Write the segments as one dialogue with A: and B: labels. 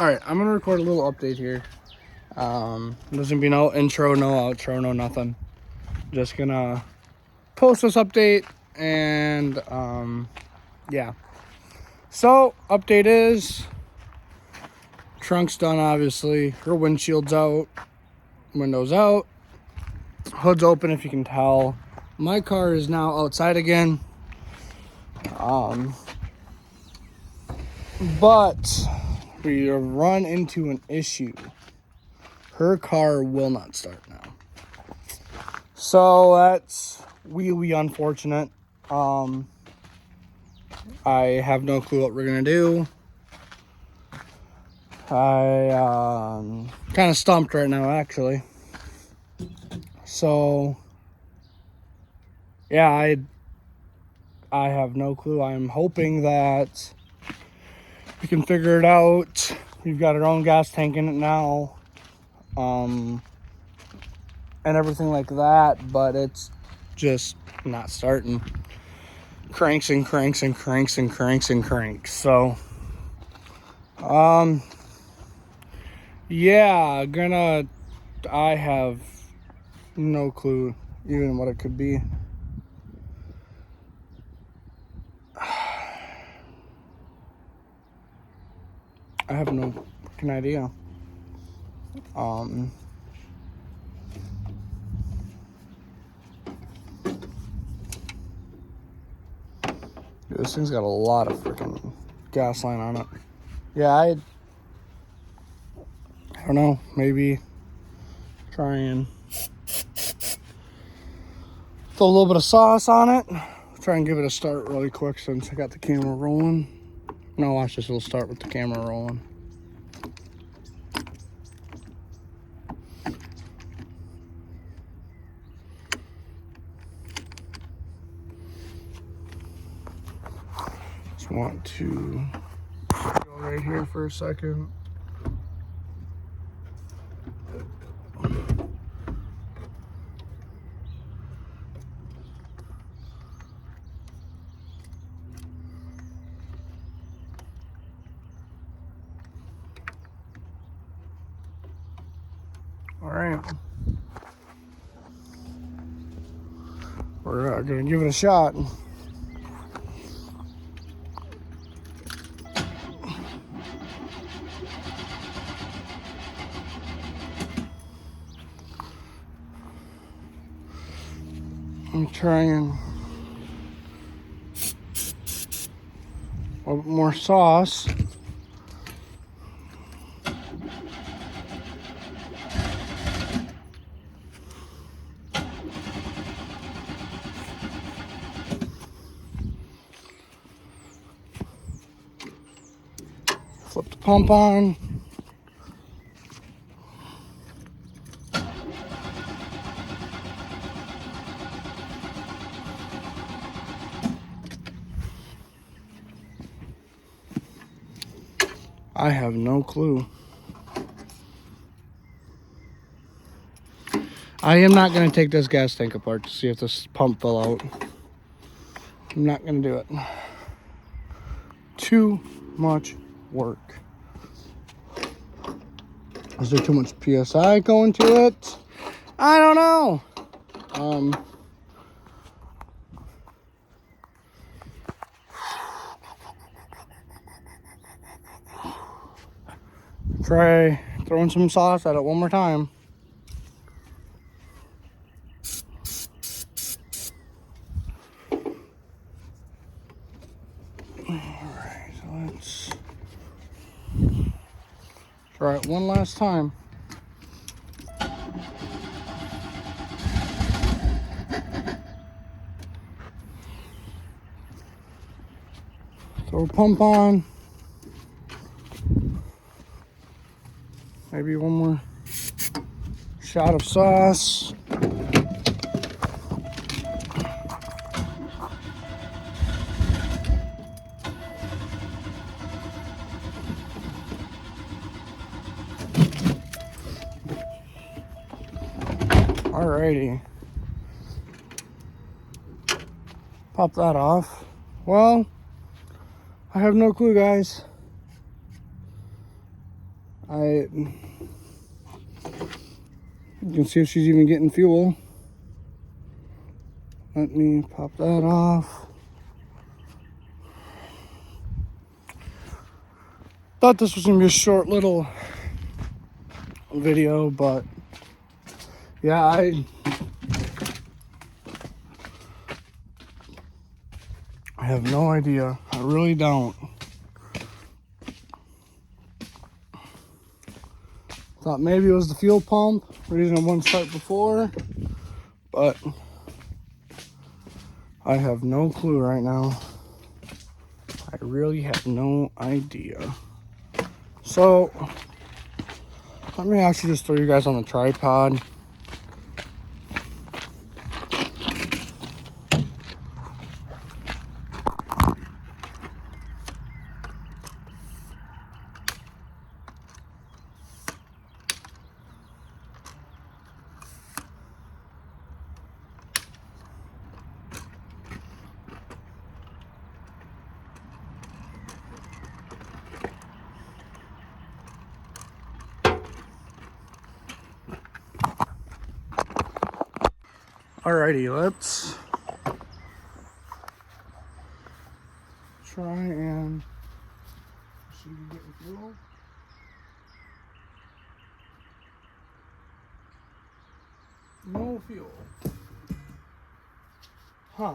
A: Alright, I'm gonna record a little update here. There's gonna be no intro, no outro, no nothing. Just gonna post this update and yeah. So, update is trunk's done, obviously. Her windshield's out, windows out, hood's open if you can tell. My car is now outside again. But we run into an issue. Her car will not start now. So that's really unfortunate. I have no clue what we're gonna do. I kind of stumped right now, actually. So yeah, I have no clue. I'm hoping that we can figure it out. We've got our own gas tank in it now, and everything like that, but it's just not starting. Cranks and cranks and cranks and cranks and cranks. So yeah, I have no clue even what it could be. I have no fucking idea. This thing's got a lot of freaking gas line on it. Yeah, I don't know, maybe try and throw a little bit of sauce on it. Try and give it a start really quick since I got the camera rolling. No, watch this, it'll start with the camera rolling. Just want to go right here for a second. All right, we're gonna give it a shot. I'm trying a little more sauce. Flip the pump on. I have no clue. I am not going to take this gas tank apart to see if this pump fell out. I'm not going to do it. Too much work. Is there too much PSI going to it? I don't know. Try throwing some sauce at it one more time. Alright, so let's try it one last time. Throw a pump on. Maybe one more shot of sauce. Alrighty. Pop that off. Well, I have no clue, guys. You can see if she's even getting fuel. Let me pop that off. Thought this was gonna be a short little video, but yeah, I have no idea. I really don't. Thought maybe it was the fuel pump, reason it wouldn't start before, but I have no clue right now. I really have no idea. So, let me actually just throw you guys on the tripod. Alrighty, let's try and see if we get fuel. No fuel. Huh.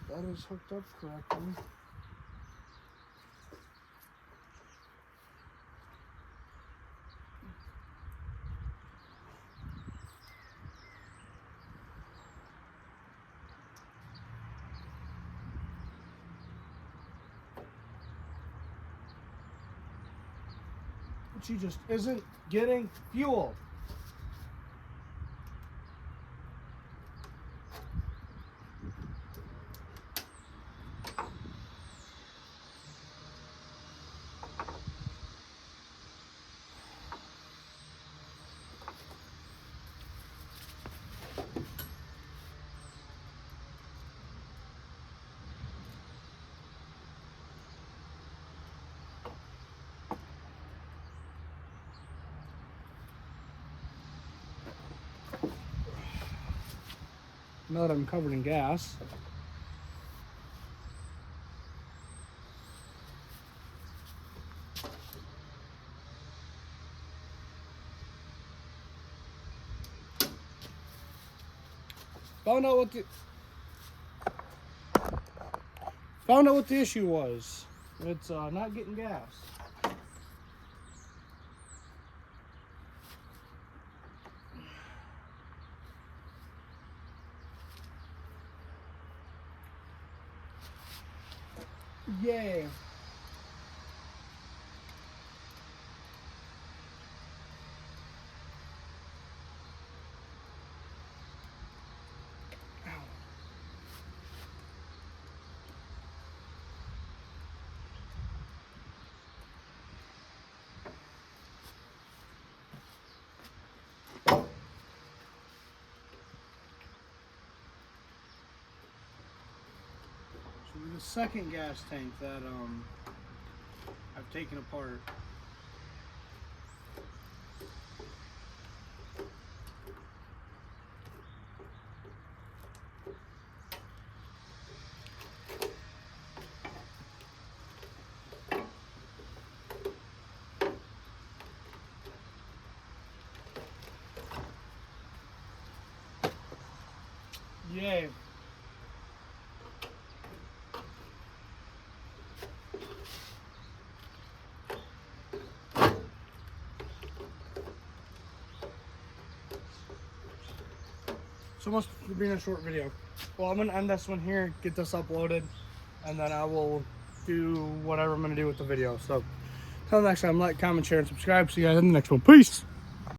A: That is hooked up correctly. But she just isn't getting fuel. Now that I'm covered in gas. Found out what the issue was. It's not getting gas. Yay. The second gas tank that I've taken apart. Yay. So much for being a short video. Well, I'm gonna end this one here, get this uploaded, and then I will do whatever I'm gonna do with the video. So, until next time, like, comment, share, and subscribe. See you guys in the next one. Peace!